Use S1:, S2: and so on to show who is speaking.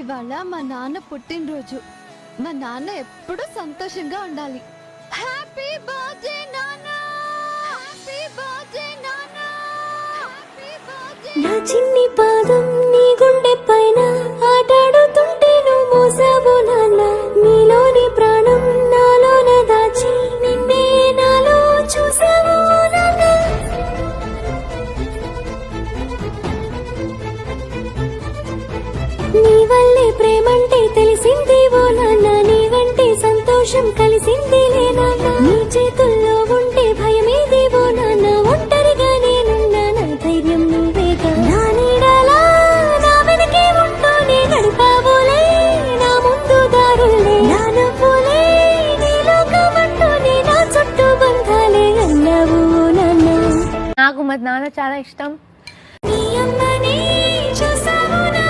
S1: ఇవాళ మా నాన్న పుట్టినరోజు. మా నాన్న ఎప్పుడు సంతోషంగా ఉండాలి. హ్యాపీ బర్త్డే నాన్నా, హ్యాపీ బర్త్డే నాన్నా, హ్యాపీ బర్త్డే.
S2: నా చిన్ని పాదం నీ గుండె పైన ఆటాడుతుంటే నువ్వు మోసావు నాన్న. నీలోని ప్రాణం నాలోన దాచి నిన్నే నాలో చూసావు నాన్న. నీ వల్లే ప్రేమంటే తెలిసింది ఓ నాన్న. నీ వెంటే సంతోషం కలిసిందిలే నాన్న. నీ చేతుల్లో ఉంటే భయమేది ఓ నాన్న. ఒంటరిగా నేనున్నా నా ధైర్యం నువ్వేగా. నా నీడలా నా వెనకే ఉంటూనే గడిపావులే నా ముందు దారులే. నా నవ్వులే నీ లోకమంటూనే నా చుట్టూ బంధాలే అన్నావు నాన్న.
S3: నాకు మా నాన్న చాలా ఇష్టం.
S2: నీ అమ్మని చూసావు నా